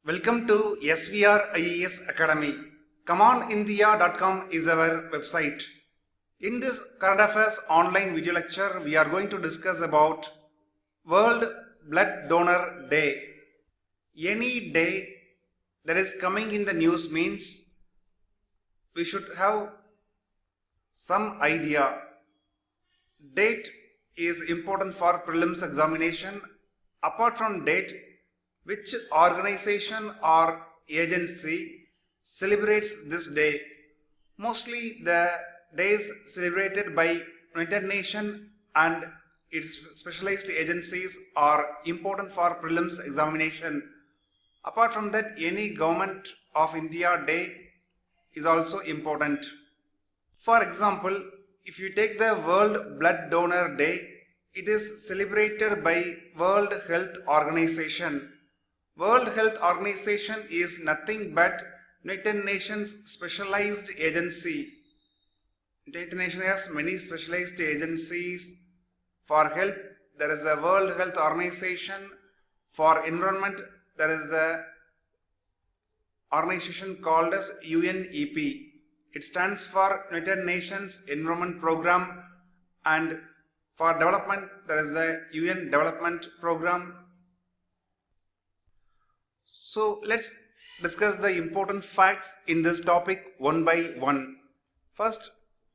Welcome to SVR IAS Academy. ComeOnIndia.com is our website. In this current affairs online video lecture, we are going to discuss about World Blood Donor Day. Any day that is coming in the news means we should have some idea. Date is important for prelims examination. Apart from date, which organization or agency celebrates this day? Mostly the days celebrated by United Nations and its specialized agencies are important for prelims examination. Apart from that, any government of India day is also important. For example, if you take the World Blood Donor Day, it is celebrated by World Health Organization. World Health Organization is nothing but United Nations specialized agency. United Nations has many specialized agencies. For health, there is a World Health Organization. For environment, there is a organization called as UNEP. It stands for United Nations Environment Program, and for development, there is the UN Development Program. So let's discuss the important facts in this topic one by one. First,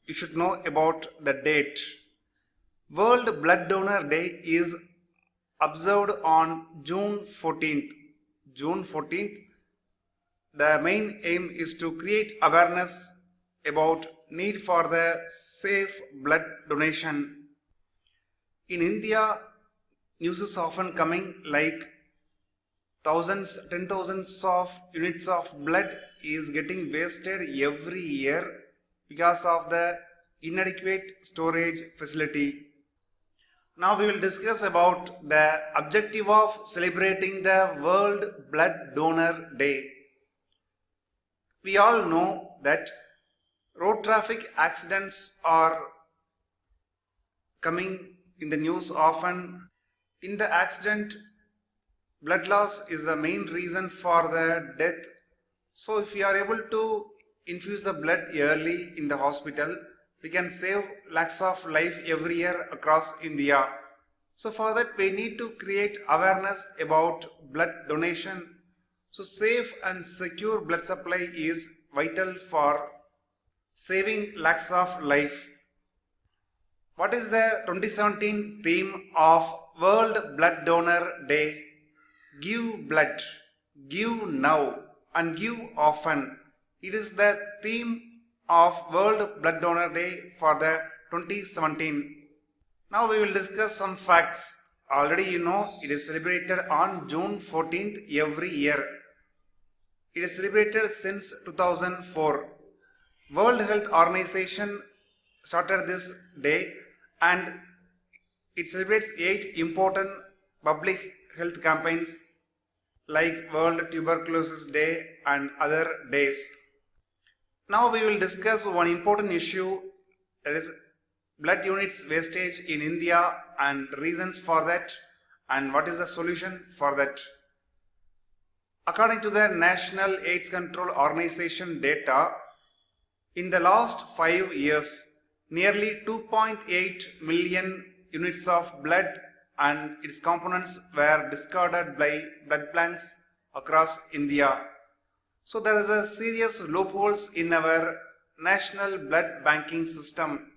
you should know about the date. World Blood Donor Day is observed on June 14th. June 14th, the main aim is to create awareness about need for the safe blood donation. In India, news is often coming like thousands, 10,000s of units of blood is getting wasted every year because of the inadequate storage facility. Now we will discuss about the objective of celebrating the World Blood Donor Day. We all know that road traffic accidents are coming in the news often. In the accident, blood loss is the main reason for the death. So if we are able to infuse the blood early in the hospital, we can save lakhs of life every year across India. So for that, we need to create awareness about blood donation. So safe and secure blood supply is vital for saving lakhs of life. What is the 2017 theme of World Blood Donor Day? Give blood, give now, and give often. It is the theme of World Blood Donor Day for the 2017. Now we will discuss some facts. Already you know it is celebrated on June 14th every year. It is celebrated since 2004. World Health Organization started this day and it celebrates 8 important public health campaigns like World Tuberculosis Day and other days. Now we will discuss one important issue, that is blood units wastage in India and reasons for that and what is the solution for that. According to the National AIDS Control Organization data, in the last 5 years, nearly 2.8 million units of blood and its components were discarded by blood banks across India. So there is a serious loopholes in our national blood banking system.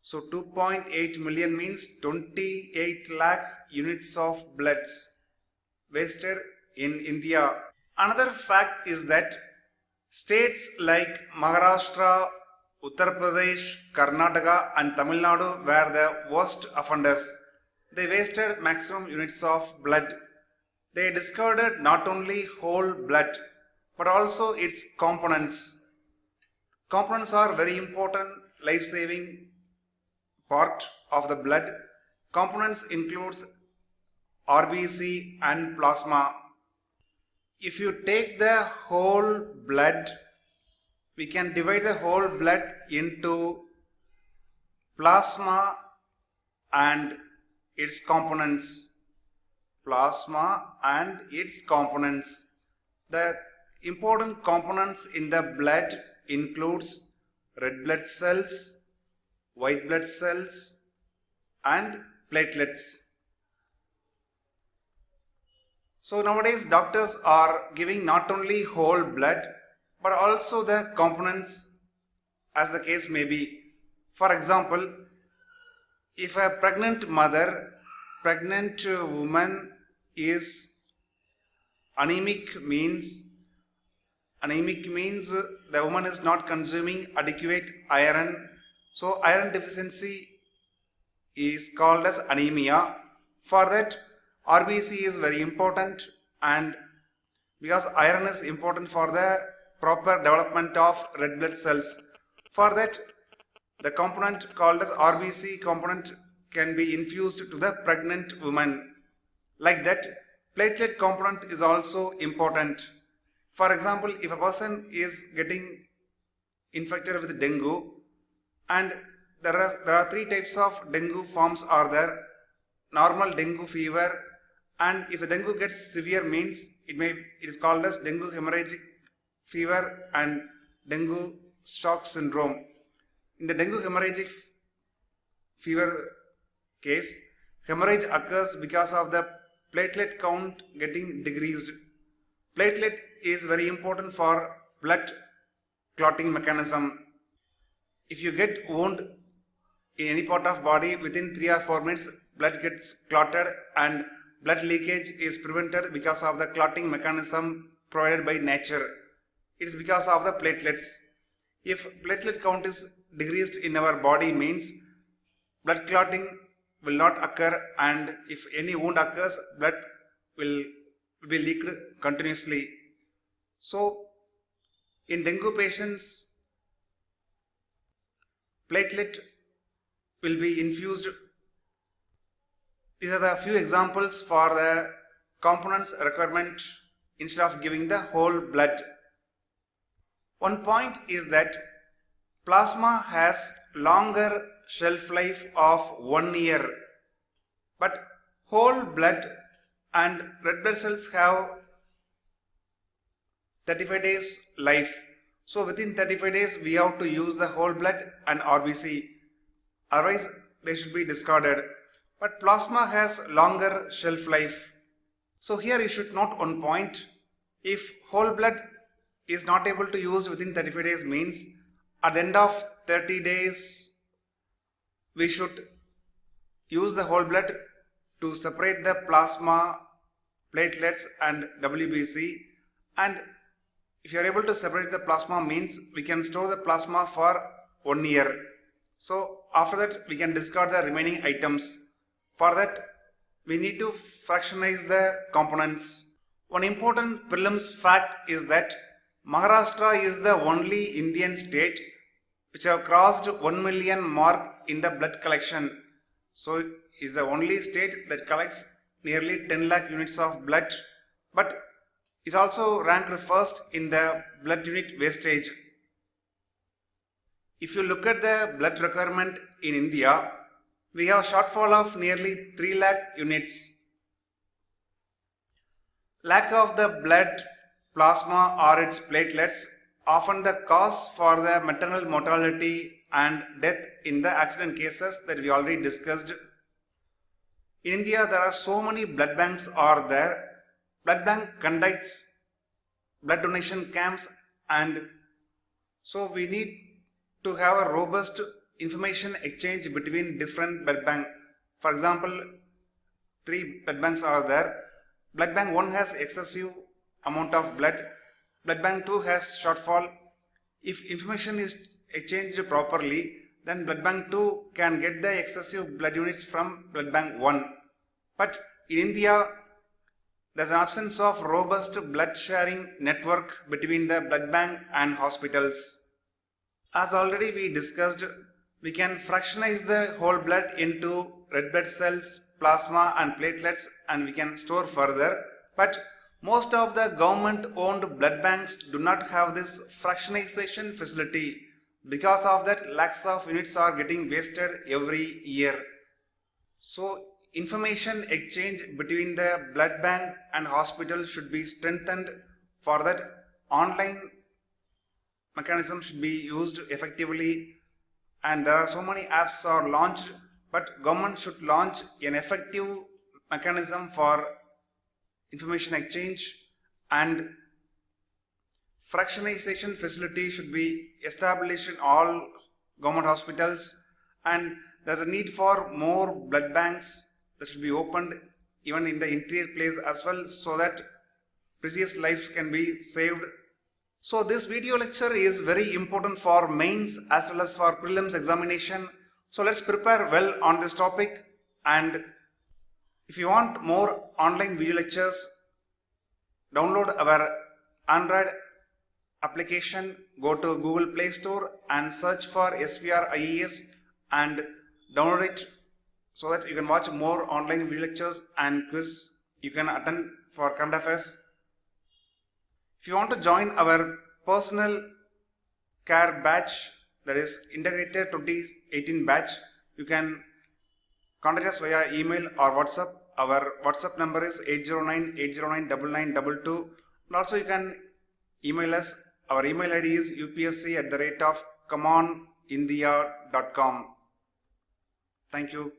So 2.8 million means 28 lakh units of bloods wasted in India. Another fact is that states like Maharashtra, Uttar Pradesh, Karnataka and Tamil Nadu were the worst offenders. They wasted maximum units of blood. They discarded not only whole blood but also its components. Components are very important life-saving part of the blood. Components includes RBC and plasma. If you take the whole blood, we can divide the whole blood into plasma and its components. Plasma and its components. The important components in the blood includes red blood cells, white blood cells and platelets. So nowadays doctors are giving not only whole blood but also the components as the case may be. For example, if a pregnant woman is anemic means the woman is not consuming adequate iron. So iron deficiency is called as anemia. For that, RBC is very important, and because iron is important for the proper development of red blood cells. For that, the component called as RBC component can be infused to the pregnant woman. Like that, platelet component is also important. For example, if a person is getting infected with dengue, and there are three types of dengue forms are there. Normal dengue fever, and if the dengue gets severe means it is called as dengue hemorrhagic fever and dengue shock syndrome. In the dengue hemorrhagic fever case, hemorrhage occurs because of the platelet count getting decreased. Platelet is very important for blood clotting mechanism. If you get wound in any part of body, within 3 or 4 minutes blood gets clotted and blood leakage is prevented because of the clotting mechanism provided by nature. It is because of the platelets. If platelet count is decreased in our body means blood clotting will not occur, and if any wound occurs, blood will be leaked continuously. So in dengue patients, platelet will be infused. These are the few examples for the components requirement instead of giving the whole blood. One point is that plasma has longer shelf life of 1 year, but whole blood and red blood cells have 35 days life. So within 35 days we have to use the whole blood and RBC, otherwise they should be discarded. But plasma has longer shelf life. So here you should note one point. If whole blood is not able to use within 35 days means at the end of 30 days we should use the whole blood to separate the plasma, platelets and WBC, and if you are able to separate the plasma means we can store the plasma for 1 year. So after that we can discard the remaining items. For that we need to fractionize the components. One important prelims fact is that Maharashtra is the only Indian state which have crossed 1 million mark in the blood collection. So it is the only state that collects nearly 10 lakh units of blood, but it also ranked first in the blood unit wastage. If you look at the blood requirement in India, we have a shortfall of nearly 3 lakh units. Lack of the blood, plasma or its platelets often the cause for the maternal mortality and death in the accident cases that we already discussed. In India there are so many blood banks are there. Blood bank conducts blood donation camps, and so we need to have a robust information exchange between different blood bank. For example, 3 blood banks are there. Blood bank 1 has excessive amount of blood. Blood bank 2 has shortfall. If information is exchanged properly, then blood bank 2 can get the excessive blood units from blood bank 1. But in India, there is an absence of robust blood sharing network between the blood bank and hospitals. As already we discussed, we can fractionize the whole blood into red blood cells, plasma and platelets, and we can store further. But most of the government owned blood banks do not have this fractionization facility. Because of that, lakhs of units are getting wasted every year. So information exchange between the blood bank and hospital should be strengthened For that, online mechanism should be used effectively, and there are so many apps are launched, but government should launch an effective mechanism for information exchange, and fractionalization facility should be established in all government hospitals, and there's a need for more blood banks that should be opened even in the interior place as well, so that precious lives can be saved. So this video lecture is very important for mains as well as for prelims examination. So let's prepare well on this topic, and if you want more online video lectures, download our Android application, go to Google Play Store and search for SVR IAS and download it, so that you can watch more online video lectures and quiz you can attend for current affairs. If you want to join our personal care batch, that is integrated 2018 batch, you can contact us via email or WhatsApp. Our WhatsApp number is 809-809-9922, and also you can email us. Our email ID is upsc@comonindia.com. Thank you.